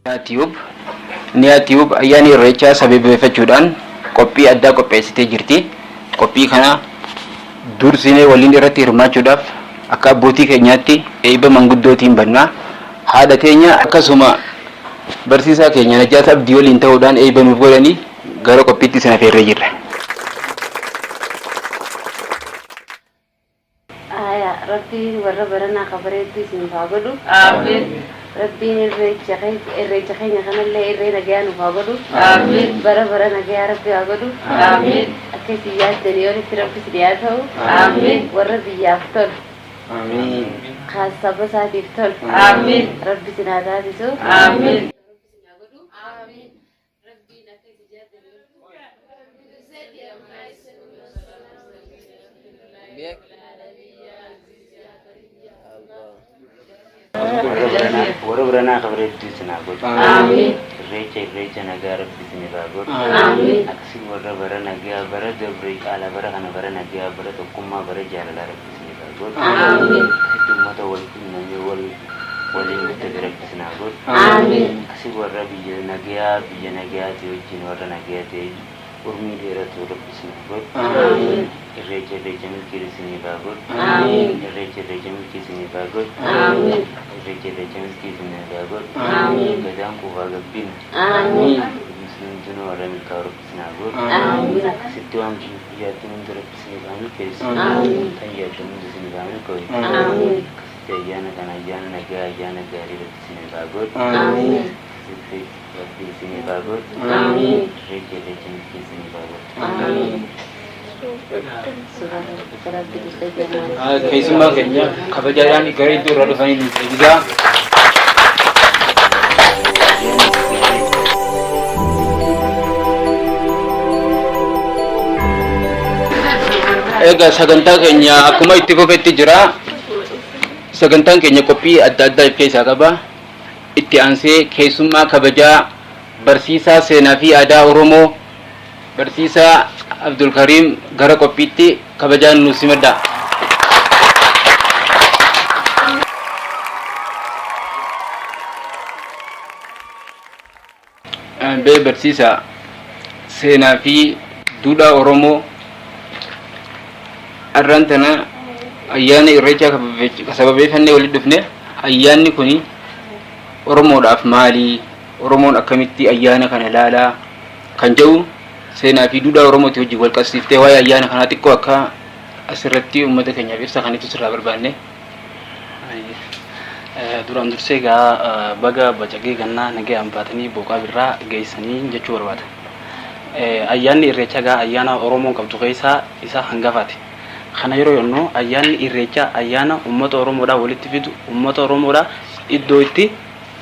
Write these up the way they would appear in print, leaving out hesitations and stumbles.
Niyaatiyuub ayyaana irreechaa sababeeffachuudhaan qophii addaa qopheessitee jirti. Qophii kana dursinee waliin irratti hirmaachuudhaaf akka abbootii keenyaatti eebba manguddootiin bannaa haadha keenya akkasuma barsiisaa keenya Najaat Abdii waliin ta'uudhaan eebba nuuf godhanii gara qophiitti isin affeerree jirra. Rabbiin warra baranaa kabareetti isin haa godhu. Amiin. Rabbiin irreecha keenya kanallee irree nagaa nuuf haa godhu. Amiin. Bara nagaa Rabbi haa godhu. Amiin. Akka isin yaaddanii olitti Rabbi isin haa ta'u. Amiin. Warra biyyaaf tolu. Amiin. Kan saba isaatiif tolu. Amiin. Rabbi isin haa taasisu. Amiin. Warra baranaa kabareetti isin haa godhu. Amiin. Irreecha nagaa Rabbi isin haa godhu. Amiin. Akkasii warra bara nagaa bara dabree caala bara kana bara nagaa bara tokkummaa bara jaalalaa Rabbi isin haa godhu. Amiin. Akkasitti uummata walitti namni waliin guddate Rabbi isin haa godhu. Amiin. Akkasii warra biyya nagaa ta'e wajjin warra nagaa ta'e urmii dheeratu Rabbi isin haa godhu. Amiin. Irreecha milkii isin haa godhu. Amiin. Irreecha milkii isin haa godhu. Amiin. Irreecha milkii isin haa godhu. Amiin. Gadaan kuufaa gabbina. Amiin. Musliimtonni warra milkaa Rabbi isin haa godhu. Amiin. Akkasitti waan biyyaatti hundi Rabbi isin haa milkeessu. Amiin. Kan yaaddu hundi isin haa milkooyu. Amiin. Akkasitti ayyaana kana ayyaana nagaa ayyaana gaarii Rabbi isin haa godhu. Amiin. Akkasitti Rabbi isin haa godhu. Amiin. Irreecha milkii isin haa godhu. Amiin. Keessummaa keenya kabajaadhaan gara iddoo irraa dhufanii nuuf eebisaa. Egaa sagantaa keenya akkuma itti fufetti jira. Sagantaan keenya qophii adda addaa keessaa qaba. Itti aansee keessummaa kabajaa barsiisaa seenaa fi aadaa Oromoo barsiisaa Abdul Karim gara qophiitti kabajaan nu simadda. Bee barsiisaa seenaa fi duudhaa Oromoo arraan tana ayyaana irreechaa sababeeffannee walitti dhufne. Ayyaanni kuni Oromoodhaaf maali? Oromoon akkamitti ayyaana kana ilaalaa kan jedhu seenaa fi duudhaa Oromooti wajjin wal qabsiiftee waa'ee ayyaana kanaa xiqqoo akka asirratti uummata keenyaaf ibsa kanitti sirraa barbaanne. Duraan dursee egaa baga bacaqee gannaa nagaan baatanii booqaa birraa geessanii jechuu barbaada. Ayyaanni irreechaa egaa ayyaana Oromoon qabdu keessaa isa hangafaati. Kana yeroo jennu ayyaanni irreechaa ayyaana uummata Oromoodhaa walitti fidu, uummata Oromoodhaa iddoo itti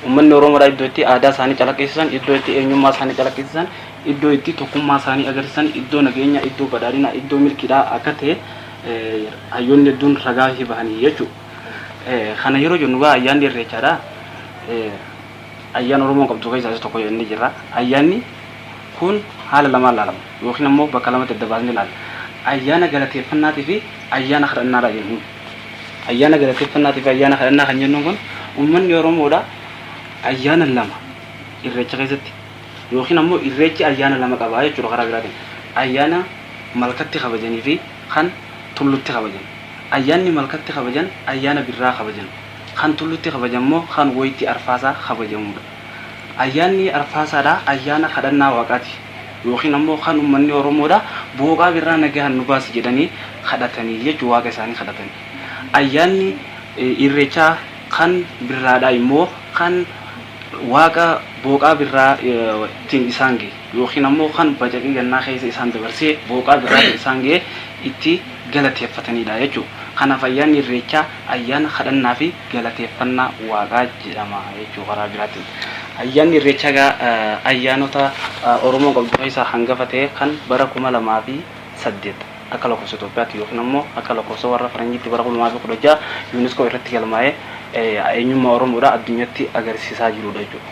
uummanni Oromoodhaa iddoo itti aadaa isaanii calaqqisiisan, iddoo itti eenyummaa isaanii calaqqisiisan, iddoo itti tokkummaa isaanii agarsiisan, iddoo nageenya, iddoo badhaadhina, iddoo milkiidhaa akka ta'e hayyoonni hedduun ragaa bahanii jechuudha. Kana yeroo jennu egaa ayyaanni irreechaadha. Ayyaana Oromoon qabdu keessaa isa tokko jennee jirra. Ayyaanni kun haala lamaan ilaalama yookiin ammoo bakka lamatti adda baasnee ilaalla. Ayyaana galateeffannaatii fi ayyaana kadhannaadha jennuun. Ayyaana galateeffannaatii fi ayyaana kadhannaa kan jennuun kun uummanni Oromoodha ayyaana lama irreecha keessatti yookiin ammoo irreechi ayyaana lama qaba jechuudha karaa biraatiin. Ayyaana malkatti kabajanii fi kan tullutti kabajan. Ayyaanni malkatti kabajan ayyaana birraa kabajan. Kan tullutti kabajan immoo kan wayitii arfaasaa kabajamudha. Ayyaanni arfaasaadha ayyaana kadhannaa waaqaati. Yookiin ammoo kan uummanni Oromoodha booqaa birraa nagaan nu baasi jedhanii kadhatanii jechuudha waaqa isaanii kadhatanii. Ayyaanni irreechaa kan birraadha immoo kan waaqa booqaa birraa ittiin isaan ga'e yookiin ammoo kan bacaqii gannaa keessa isaan dabarsee booqaa birraa isaan ga'e itti galateeffatanidha jechuudha. Kanaaf ayyaanni irreechaa ayyaana kadhannaa fi galateeffannaa waaqaa jedhama jechuudha karaa biraatiin. Ayyaanni irreechaa egaa ayyaanota Oromoon qabdu keessaa hangafa ta'e kan bara 2008 akka lakkoofsa Itoophiyaatti yookiin ammoo akka lakkoofsa warra Faranjiitti bara 2016 UNESCO irratti galmaa'ee eenyummaa Oromoodhaa addunyaatti agarsiisaa jirudha jechuudha.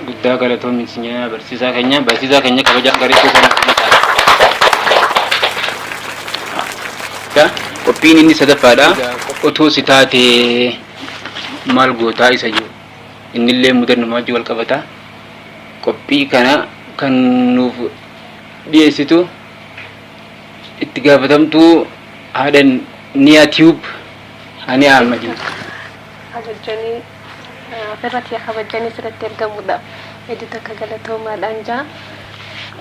Guddaa galatoomi isin barsiisaa keenya kabajaan gareetti kan qophiin inni sadaffaadha. Otoo si taate maal gootaa isa jiru innillee mudannuma wajji wal qabata. Qophii kana kan nuuf dhiyeessitu itti gaafatamtuu haadhan Niyaa Tube Hani Ahmadi. Kabajanii ofirratti kabajanii sirriitti ergamuudha. Hedduu akka galatoomaadhaan jaa.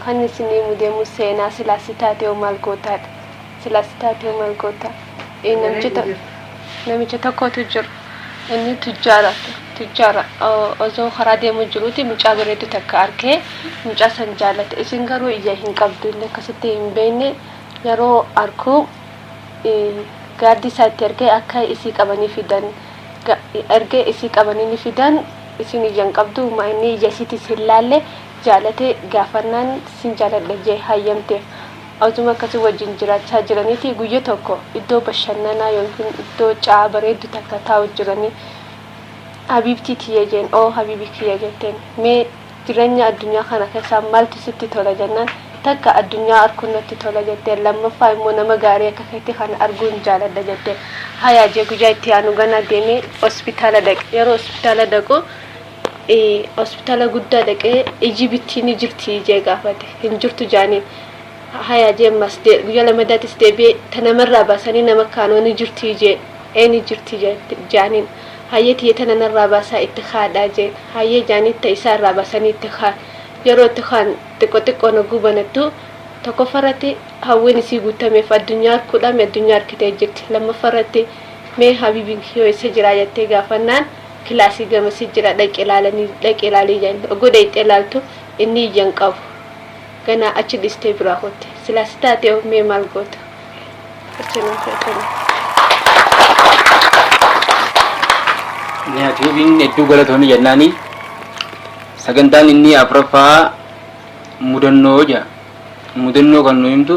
Kan isinii mudeemu seenaa silaasi taatee maal gootaadha. Silaasi taatee maal gootaa. Namicha tokkotu jiru. Inni tujjaara. Osoo karaa deemu jiruuti mucaa bareedu takka argee mucaa san jaallate. Isin garuu ija hin qabdu illee akkasitti hin beekne yeroo argu gaaddi isaatti ergee akka isii qabanii fidan. Ergee isii qabanii fidan isin ija hin qabdu maa inni ija isiitti sin laalle jaalate gaafannaan sin jaaladha jee hayyamteef. Osuma akkasii wajjin jiraachaa jiraniiti guyyaa tokko iddoo bashannanaa yookiin iddoo caa bareedu takka taa'u jiranii. Habibti tiyya jeen habibi kiyya jetteen mee jireenya addunyaa kana keessaa maaltu sitti tola jennaan takka addunyaa arguun natti tola jetteen lammaffaa immoo nama gaarii akka keetti kana arguun jaaladha jetteen hayaa jee guyyaa itti aanu ganaa deemee hospitaala dhaqe yeroo hospitaala dhaqu hospitaala guddaa dhaqee iji bittii ni jirti jee gaafate hin jirtu jaaniin hayaa jee ammas guyyaa lamadaatis deebi'ee ta namarraa baasanii nama kaanoo ni jirti jee ni jirti jaaniin. Hayyee tiyya narraa baasaa itti haadhaa jeen hayyee jaanitta isaa irraa baasanii itti haa yeroo itti haan xiqqoo naguu banattu tokkoffarratti hawween isii guutameef addunyaa arguudhaan addunyaa arkitee jirti lammaffarratti mee habibiin yoo isa jira jettee gaafannaan kilaasii gamasii jira dhaqee ilaalii jeen ogoda itti ilaaltu inni ijaan qabu ganaa achi dhistee biraa hotte silaas taatee mee maal goota. Niyaa Tuubiin hedduu galatoonni jennaani sagantaan inni afuraffaa mudannoo jedha. Mudannoo kan nu himtu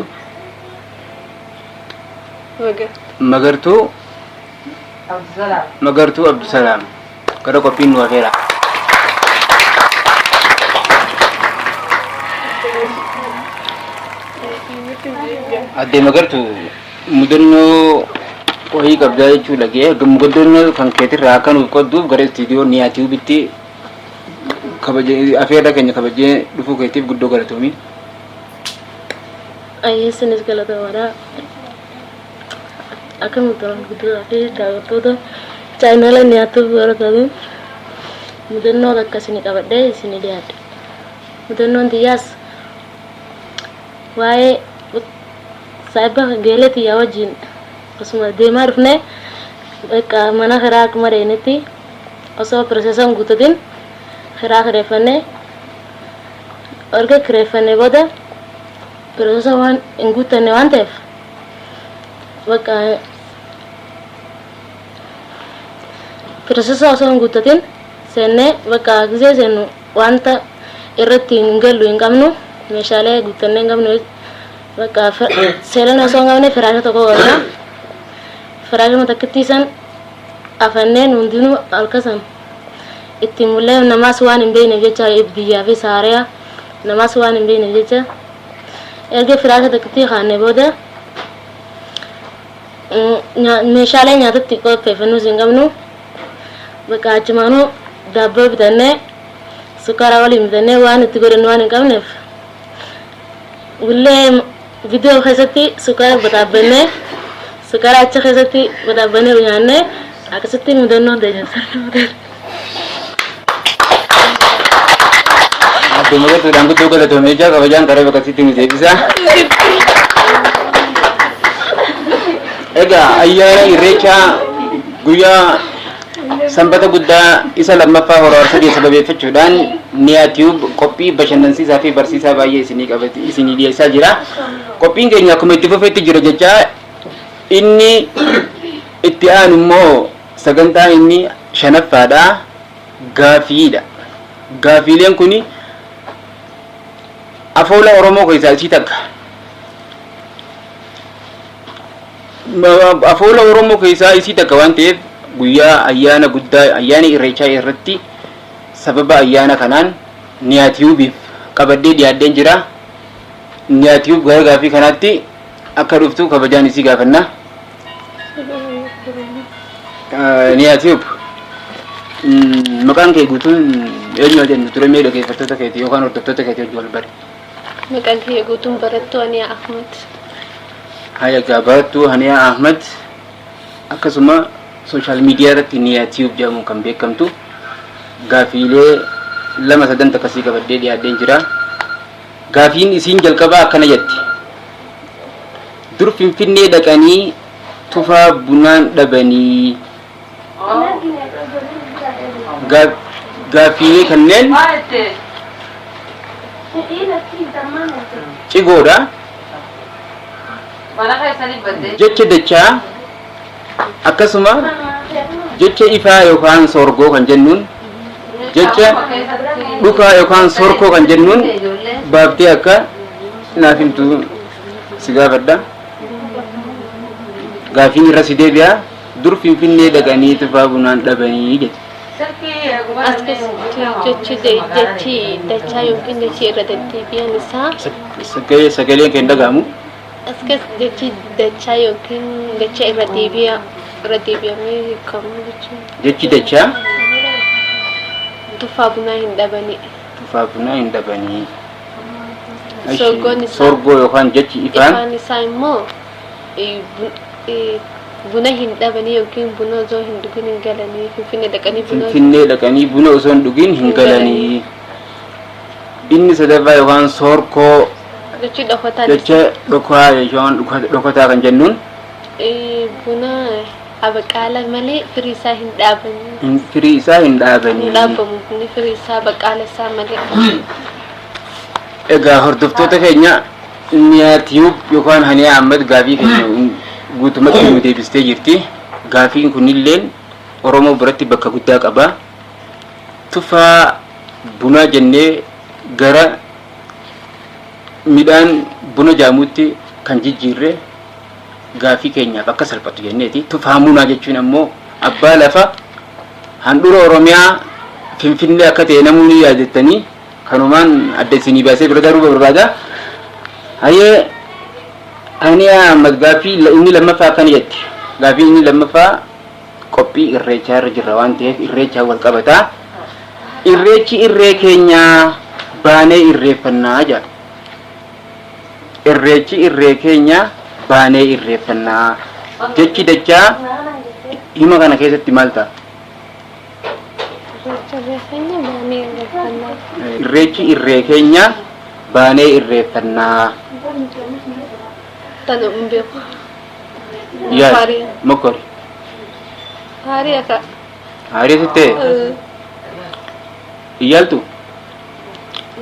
Magartuu Abdusalaam gara qophiin nu hafeera. Addee Magartuu mudannoo wahii qabdaa jechuudha gee mudannoo kan keetirraa akka nuuf qodduuf gara istiidiyoo Niyaa Tuubitti kabajee afeerra keenya kabajee dhufuu keetiif guddoo galatoomi. Isinis galatoomaadha. Akka muddama guddaa fi daawwattoota chaayinaala Niyaa Tuubii warra ta'an mudannoo akkasii qabadhee isinii dhiyaadhe. Mudannoon xiyyaas waa'ee saayiba geelee xiyyaa wajjin akkasuma deemaa dhufne bakka mana karaa akkuma deemnetti osoo piroosesaan guutatiin karaa kireeffannee erga kireeffannee booda piroosesa waan hin guuttanne waan ta'eef bakka piroosesa osoo hin guuttatiin seennee bakka gisee seennu wanta irratti hin gallu hin qabnu meeshaalee guuttannee hin qabnu bakka seelan osoo hin qabne firaasha tokko godhana. Firaashuma takkittiisan afanneen hundinuu halkasan itti mul'ee namaas waan hin beekneef jecha biyyaa fi saariyaa namaas waan hin beekneef jecha erga firaasha takkittii kaanee booda meeshaalee nyaatatti qopheeffannuus hin qabnu bakka achumaanuu daabboo bitannee sukkaara waliin bitannee waan itti godhannu waan hin qabneef gullee viidiyoo keessatti sukkaara bataabbannee sukkaara achi keessatti bataabbannee nyaannee akkasitti mudannoo deemsifnu. Addee Magartuudhaan guddoo galatoomee jira kabajaan karaa bakkasitti nu deebisa. Egaa ayyaana irreechaa guyyaa sanbata guddaa isa lammaffaa hora sadii sababeeffachuudhaan Niyaa Tube qophii bashannansiisaa fi barsiisaa baay'ee isinii dhiyeessaa jira. Qophiin keenya akkuma itti fufeetti jira jechaa inni itti aanu immoo sagantaan inni shanaffaadha gaafiidha. Gaafiileen kun afoola Oromoo keessaa isii takka. Afoola Oromoo keessaa isii takka waan ta'eef guyyaa ayyaana guddaa ayyaana irreechaa irratti sababa ayyaana kanaan Niyaa Tuubiif qabadhee dhiyaadheen jira. Niyaa Tube gara gaafii kanaatti akka dhuftu kabajaan isii gaafanna. Niyaa Tube maqaan kee guutuun eenyu jennu ture mee dhaggeeffattoota keetii yookaan hordoftoota keetii wajjin wal bari. Maqaan kiyya guutuun barattuu Aniyaa Ahmad. Haya egaa barattuu Aniyaa Ahmad akkasuma sooshaal miidiyaa irratti Niyaa Tiyuub jedhamuun kan beekamtu gaafiilee 2-3 akkasii qabadhee dhiyaadheen jira. Gaafiin isiin jalqabaa akkana jetti. Dur Finfinnee dhaqanii tufaa bunaan dhabanii gaafiilee kanneen cigoodha. Jecha dachaa akkasuma jecha ifaa yookaan sorgoo kan jennuun jecha dhukaa yookaan sorkoo kan jennuun baaftee akka naaf himtu si gaafadha. Gaafiin irra si deebi'a. Dur Finfinnee dhaqanii tufaa bunaan dhabanii jedhe. As keessatti jechi dachaa yookiin jechi irra deddeebi'an isaa Sagaleen kan dhagahamu. as keessatti jechi dachaa yookiin jecha irra deebi'amee hiikamu jechuudha. Jechi dachaa Tufaa bunaa hin dhabanii. tufaa bunaa hin dhabanii. Sorgoon isaa Sorgoo yookaan jechi ifaan ifaan isaa immoo buna hin dhabanii yookiin buna osoo hin dhugin hin galanii Finfinnee dhaqanii buna osoo hin dhugin hin galanii. Inni sadaffaa yookaan sorkoo jechi dhokataa jecha dhokaa yookaan dhokataa kan jennuun buna abaqaala malee firii isaa hin dhaabanii. firii isaa hin dhaabanii. Dhaabamu bunni firii isaa baqaala isaa malee. Egaa hordoftoota keenya Niyaa Tiyuub yookaan Aniyaa Ahmad gaafii keenya guutumatti nu deebistee jirti. Gaafiin kunilleen Oromoo biratti bakka guddaa qaba. Tufaa bunaa jennee gara midhaan buna jaamuutti kan jijjiirre gaafii keenyaaf akka salphatu jenneeti. Tufaa bunaa jechuun ammoo abbaa lafa handhuura Oromiyaa Finfinnee akka ta'e namoonni yaadatanii kanumaan adda isinii baasee bira daruu barbaada. Hayyee Aniyaa Ahmad gaafii inni lammaffaa akkana jetti. Gaafii inni lammaffaa qophii irreechaa irra jirra waan ta'eef irreechaa wal qabataa. Irreechi irree keenyaa baanee irreeffannaa jedha. Irreechi irree keenya baanee irreeffannaa. Jechi dachaa hima kana keessatti maal ta'a? Irreechi irree keenya baanee irreeffannaa. Tanu hin beeku. Yaad mokkori. Haarii akka. Haarii sittee iyyaaltu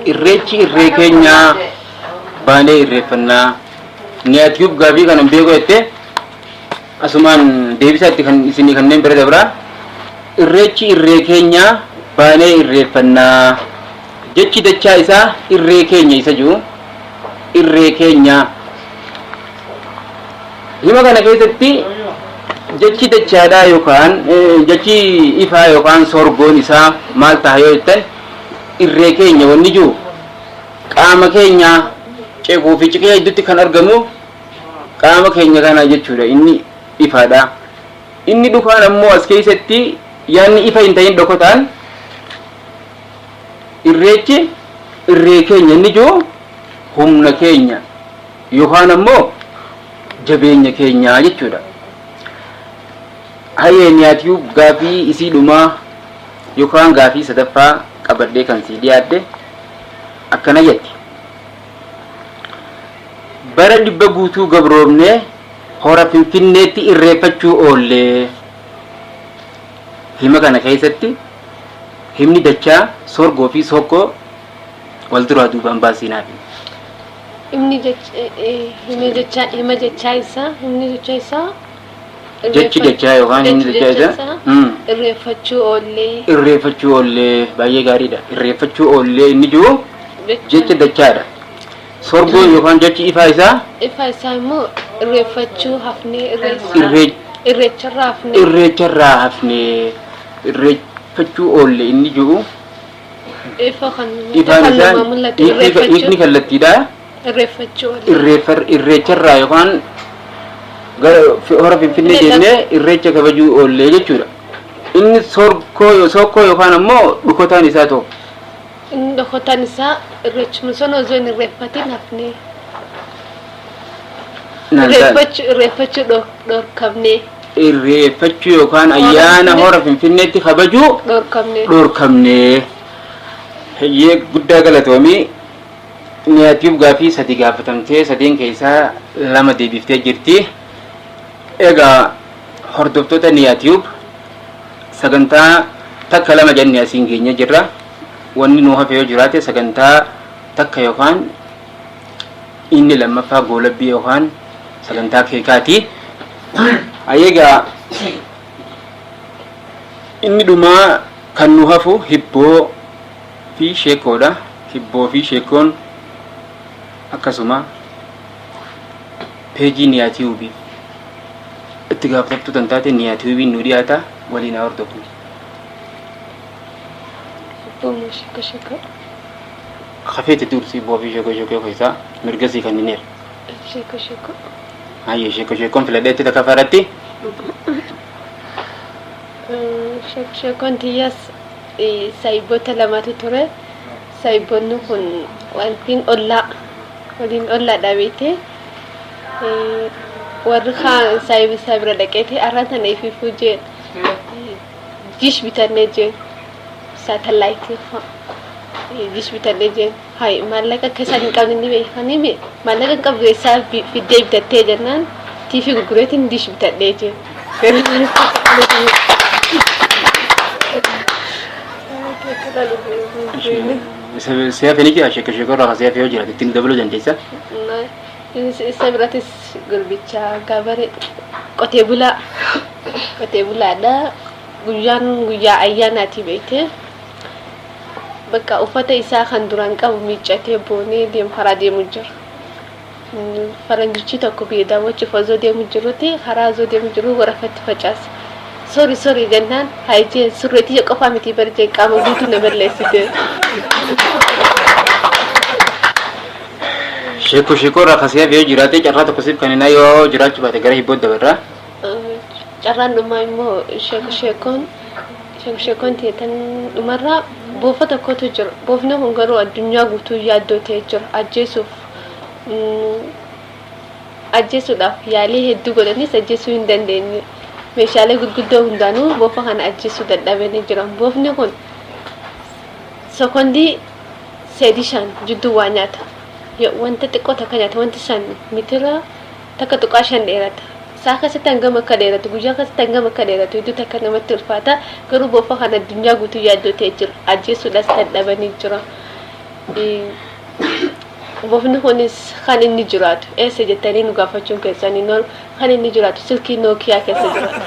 irreechi irree keenya baanee irreeffannaa. Niyaa Tiyuub gaafii kana hin beeku jettee asumaan deebisaa itti kan isinii kanneen bira dabraa. Irreechi irree keenya baanee irreeffannaa. Jechi dachaa isaa irree keenya isa jiru irree keenya. Hima kana keessatti jechi dachaadhaa yookaan jechi ifaa yookaan sorgoon isaa maal ta'a yoo jettan irree keenya wanni jiru qaama keenya ceekuu fi ciqee hedduutti kan argamu qaama keenya kana jechuudha. Inni ifaadha. Inni dhukaan ammoo as keessatti yaanni ifa hin ta'in dhokotaan irreechi irree keenya inni jiru humna keenya yookaan ammoo jabeenya keenya jechuudha. Hayyee Niyaa Tiyuub gaafii isii dhumaa yookaan gaafii sadaffaa qabadhee kan sii dhiyaadde akkana jetti. Bara 100 guutuu gabroomnee hora Finfinneetti irreeffachuu oollee. Hima kana keessatti himni dachaa sorgoo fi sokkoo wal duraa duubaan baasinaaf. Hima jechaa isaa Jechi dachaa yookaan himni dachaa isaa irreeffachuu oollee. Irreeffachuu oollee baay'ee gaariidha. Irreeffachuu oollee inni jiru jecha dachaadha. Sorgoon yookaan jechi ifaa isaa immoo irreeffachuu hafnee irreecharraa hafnee irreeffachuu oollee inni jiru ifaan isaa ifni kallattiidha. Irreecharraa yookaan gara hora Finfinnee deemnee irreecha kabajuu oollee jechuudha. Inni sokkoo yookaan ammoo dhukotaan isaa ta'u. Inni dhokotaan isaa irreechuma sana osoo hin irreeffatiin hafnee. Irreeffachuu dhorkamnee. Irreeffachuu yookaan ayyaana hora Finfinneetti kabajuu dhorkamnee. Hayyee guddaa galatoomii niyaatiif gaafii sadi gaafatamtee sadeen keessaa lama deebiftee jirti. Egaa hordoftoota niyaatiif sagantaa takka lama jennee asiin keenya jirra. Wanni nu hafe yoo jiraate sagantaa takka yookaan inni lammaffaa goolabbii yookaan sagantaa keekaati. Egaa inni dhumaa kan nu hafu hibboo fi sheekoodha. Hibboo fi sheekoon akkasuma peejii niyaatiiwubi itti gaafatamtuu kan taate niyaatiiwubiin nu dhiyaata waliin haa hordofnu. Kafeete dursi hibboo fi sheekoo keessaa mirgasii kan inni hayyee sheekoon filadheetti takka faratti. Sheekoon tiyyaas saayibboota lamatu ture. Saayibboonni kun waliin ollaa dhaabete warri kaan saayibisaa bira dhaqeeti arraan sana ififuu jeen jish bitannee jeen saatallaayitii jish bitannee jeen hayi maallaqa akka isaan hin qabne ni beekanii maallaqa hin qabdu isaa fiddee bitattee jennaan tiifii gurgureetiin dish bitadhee jeen. Saya fini kira sheekoo irraa saya yoo jiraate ittiin dabaluu dandeessa. Isa biratis gurbicha gaabare qotee bulaadha. Guyyaa ayyaanaati beekte bakka uffata isaa kan duraan qabu miiccatee boonee karaa deemu jira. Faranjichi tokko biyya daawwachuuf osoo deemu jirutti karaa osoo deemu jiru warafatti facaase. Sorry jennaan haayijee surreetii qofaa miti barjee qaama guutuu na balleessite. Sheekoo irraa kasee yoo jiraate carraa tokko siif kan yoo jiraachuu baate gara hibboo dabarraa. Carraan dhumaa immoo sheekoon teetan dhumarraa boofa tokkotu jira. Boofni kun garuu addunyaa guutuu yaaddoo ta'ee jira. Ajjeesuudhaaf yaalii hedduu godhanis ajjeesuu hin dandeenye. Meeshaalee gurguddoo hundaanuu boofa kana ajjeesuu dadhabanii jiran. Boofni kun sekondii 3 jidduu waa nyaata. Wanta xiqqoo takka nyaata wanti san mitira takka tuqaa 5 dheerata. Saa keessatti hangam akka dheeratu guyyaa keessatti hangam akka dheeratu hedduu takka namatti ulfaata. Garuu boofa kana addunyaa guutuu yaaddoo ta'ee jira. Ajjeesuudhaas dadhabanii jira. Boofni kunis kan inni jiraatu eessa jettanii nu gaafachuun keessanii kan inni jiraatu silkii Nookiyaa keessa jiraata.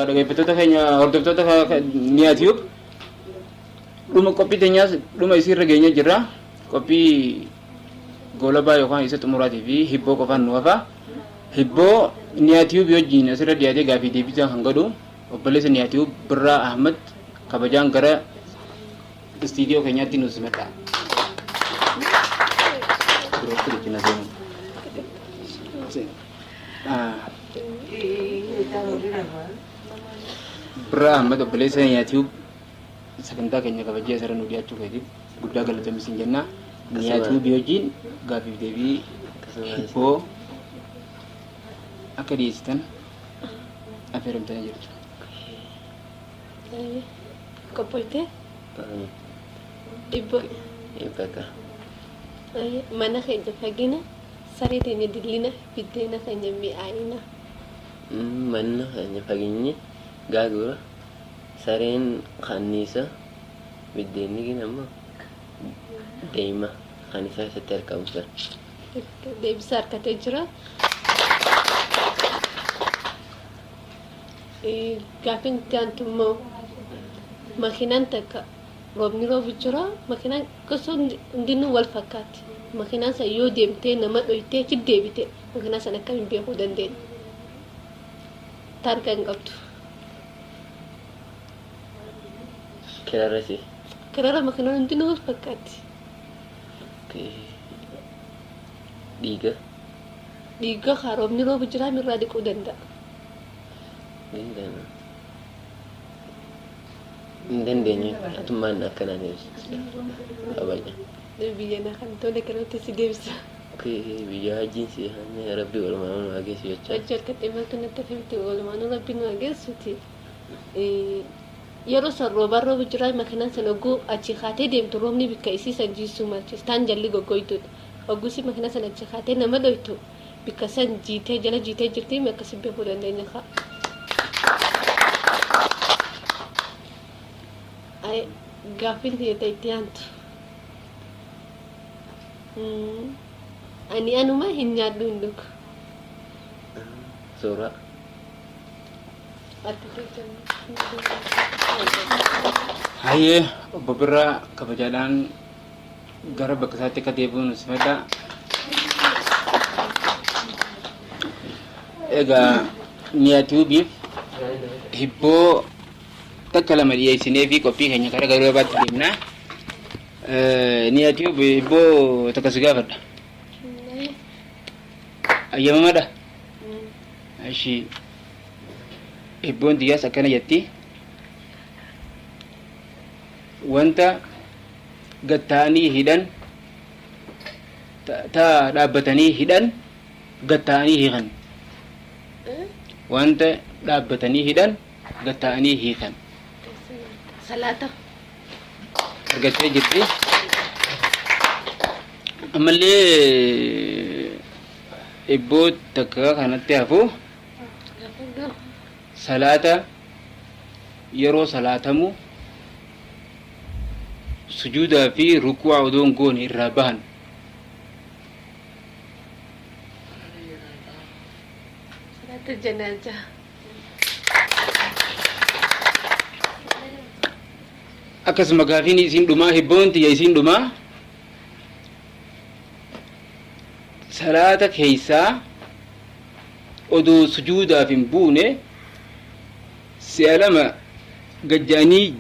Dhaggeeffattoota keenya hordoftoota niyaatiif dhuma qophii teenyaas dhuma isiirra geenye jirra. Qophii goolabaa yookaan isa xumuraatii fi hibboo qofaan nu hafa. Hibboo niyaatiif wajjin asirra dhiyaatee gaafii deebisaa kan godhu obboleessa niyaatiif Birraa Ahmad kabajaan gara istiidiyoo keenyaatti nu simadha. Birraa Ahmad obboleessa niyaatiif sagantaa keenya kabajee asirra nu dhiyaachuu keetiif guddaa galatoomisiin jenna. Niyaatiif wajjin gaafiif deebii hibboo akka dhiyeessitan affeeramtanii jirtu. Qophoytee? Ibboo. Mana keenya fagina saree teenya dillina biddeena keenya mi'aayina. Mana keenya faginyi gaagura sareen kanniisa biddeenni ginammoo deema kan isaa keessatti argamu sana. Deebisa harkatee jira. Gaafiin itti aantu immoo makiinaan takka roobni roobu jira. Makiinaan gosa hundinuu wal fakkaatti. Makiinaan sana yoo deemtee nama dhoyitee achi deebite makiinaan sana akkamiin beekuu dandeenya? Taargaa hin qabdu. Kirarrasi. Kirarra makiinaan hundinuu wal fakkaatti. Dhiiga. Dhiiga haa roobni roobu jira mirraa dhiquu danda'a. Dandanya atau mana kana ne abanya biyya na kan tole kanatti si deebisa. ke biya jinsi hanya rabbi wal mamun age si yacha Hojjatatti imaltu natti himti oolmaanuu rabbiin waa geessuti. Yeroo san rooba jiraa makiinaan sana ogguu achi kaatee deemtu roobni bikka isii san jiisuu malchis taan jalli goggoytudha. Ogguusi makiinaa sana achi kaatee nama dhoytu bikka san jiitee jala jiitee jirti akkasi beekuu dandeenya kaa. Gaaffiin tiyya itti aantu. Ani anuma hin nyaadhu hin dhugu. sura Ati tolchanii. Hayyee obbo Birraa kabajaadhaan gara bakka isaatti akka deebi'uun si fedha. Egaa niyaatuubiif hibboo takka lama dhiyeessinee fi qophii keenya karaa garuu baatti deemna. Niyaatuub hibboo takka si gaafadha. Ayyamamaadha. Ashii hibboon xiyyaas akkana jetti. Wanta gatta'anii hidhan dhaabbatanii hidhan gatta'anii hiikan. Wanta dhaabbatanii hidhan gatta'anii hiikan. Salaata. Argattee jirti. Ammallee hibboo takka kanatti hafu salaata yeroo salaatamu sujuudaa fi rukuu odoon goone irraa bahan. Salaata janaazaa. Akkasuma gaafiin isiin dhumaa hibboon tiyya isiin dhumaa salaata keessaa odoo sujuudaaf hin buune si'a lama gajja'anii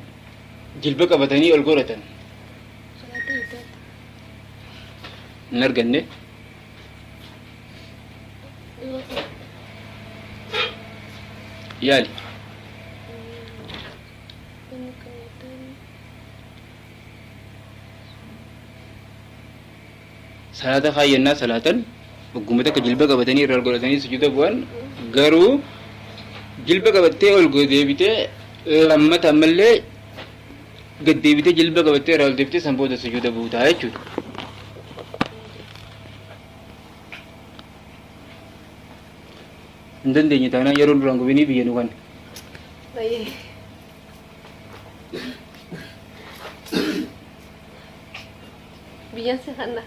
jilba qabatanii ol godhatan. Salaata iddoo. Hin arganne. Yaali. Salaata kaayyannaa salaatan ogguma takka jilba qabatanii irra ol godhatanii sujuuda bu'an garuu jilba qabattee ol deebitee lammata ammallee gad deebitee jilba qabattee irra ol deebitee san booda sujuuda buutaa jechuudha. Hin dandeenye taanaan yeroo duraan gubinii biyya nu kan. Baay'ee. Biyyaan si kanna.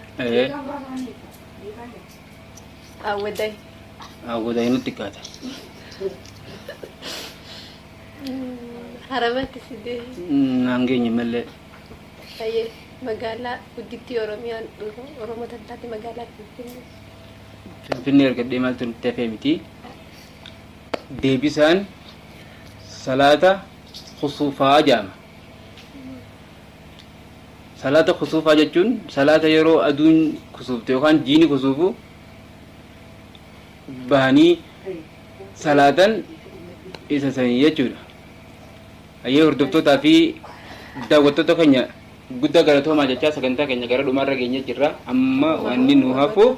Awwaday. Awwaday nutti kaata. Haramatti si dee. Naan geenye mallee. Baay'ee magaalaa guddittii Oromiyaan dhufu Oromoo tattaatti magaalaa Finfinnee. Finfinnee argadhee maaltu nutti hafee miti. Deebisaan salaata khusuufaa jedhama. Salaata khusuufaa jechuun salaata yeroo aduun kusuufte yookaan jiini kusuufu bahanii salaatan isa sanii jechuudha. Hayyee hordoftootaa fi daawwattoota keenya guddaa galatoomaa jechaa sagantaa keenya gara dhumaarra geenye jirra. Amma wanni nu hafu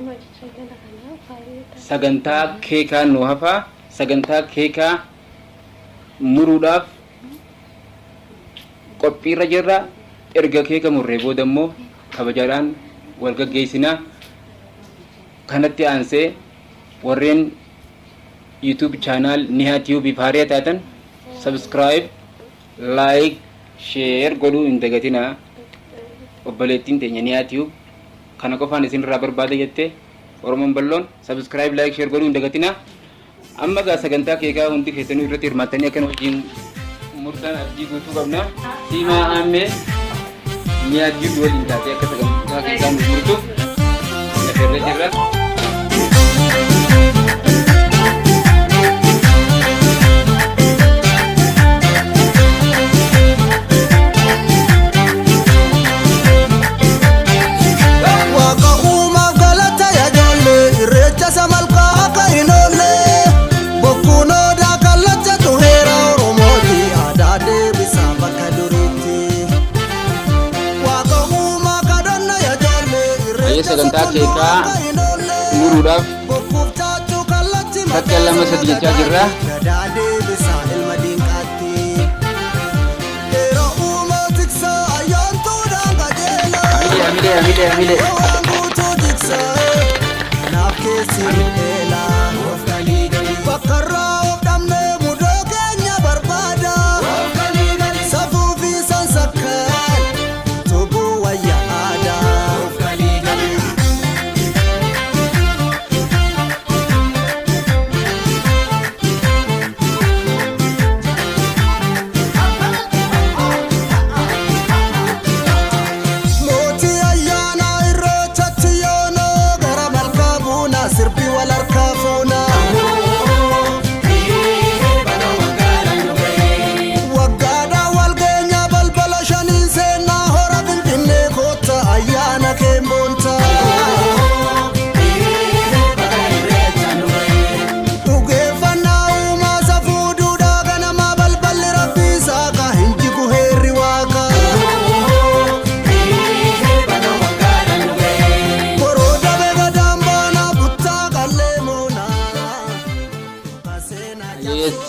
sagantaa keekaa nu hafaa. Sagantaa keekaa muruudhaaf qophiirra jirra. Erga keeka murree booda immoo kabajaadhaan wal gaggeessinaa. Kanatti aansee warreen YouTube channel Nihaa Tube haaraa taatan subscribe, like, share godhuu hin dagatinaa. Obboleettiin teenya Nihaa Tube kana qofaan isinirraa barbaada jettee Oromoon balloon subscribe, like, share godhuu hin dagatinaa. Amma gaa sagantaa keekaa hundi keessanuu irratti hirmaattanii akkan wajjin murtaan abdii guutuu qabna. Siimaa Ammee Nihaa Tube waliin taatee akka sagantaa keekaa nuuf murtuuf lafarra jirra. Irreecha samalkaa akka hin oolle bokkuun odaa kallacha tuhe. sagantaa keekaa muruudhaaf bakka lama sadi jechaa jirra. Amile.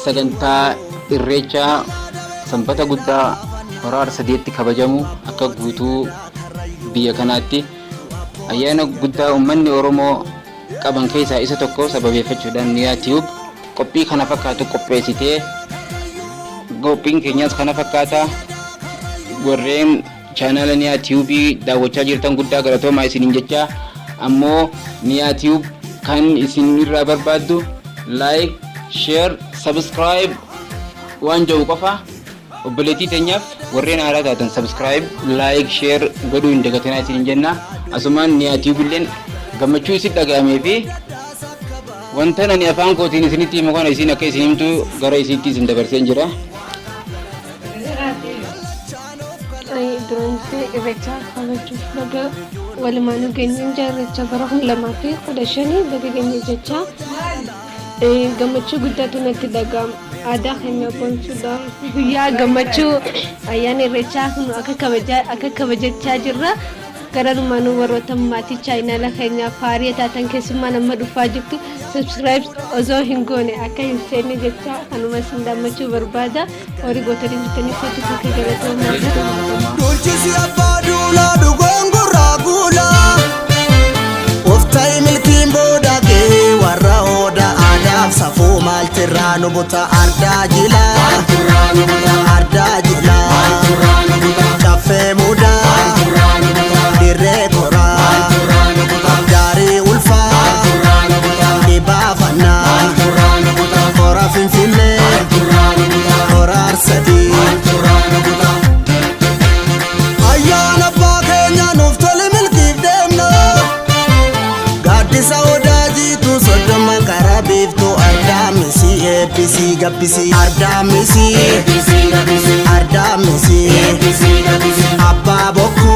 Sagantaa irreechaa sanbata guddaa hora Arsadeetti kabajamu akka guutuu biyya kanaatti ayyaana guddaa uummanni Oromoo qaban keessaa isa tokko sababeeffachuudhaan Niyaa Tiyuub qophii kana fakkaatu qopheessitee qophiin keenyas kana fakkaata. Warreen chaanala Niyaa Tiyuubii daawwachaa jirtan guddaa galatoomaa isiniin jecha ammoo Niyaa Tiyuub kan isin irraa barbaaddu like, share, subscribe waan jedhu qofa obboleettii teenyaaf warreen haaraa taatan subscribe, like, share godhuu hin dagatinaa isin jenna. Asumaan Niyaa Tiyuub illeen gammachuu isin dhaga'amee fi wanta ani afaan kootiin isinitti himu kana isin akka isin himtu gara isinitti isin dabarseen jira. Durante irreecha kabajuuf baga walumaan geenyeen irreecha bara 2015 baga geenye jecha gammachuu guddaatu natti dhaga'ama. Aadaa keenya boonsuudhaan guyyaa gammachuu ayyaana irreechaa kun akka kabajachaa jirra. Gararumaan warroota maatii chaayinaala keenyaa faarii taatan keessumaa nama dhufaa jirtu subscribe osoo hin goone akka hin seenne jecha kanuma isin dammachuu barbaada. Horii gootanii jirtanii fatu akka galatoomaa. Dulchisi abbaa duulaa dhugoongurraa guulaa ofta'i milkiin boodagee warra oodaa aadaaf safuu maaltirraa nu buta ardaa jilaa caffee mudaa dirree koraa gaarii ulfaa dhibaafannaa hora finfinnee hora arsadii ayyaana abbaa keenya nuuf tole milkiif deemna gaaddisa odaa jiitu soddoma karaa biiftuu ardaa misii eebbisii gabbisii ardaa misii abbaa bokkuu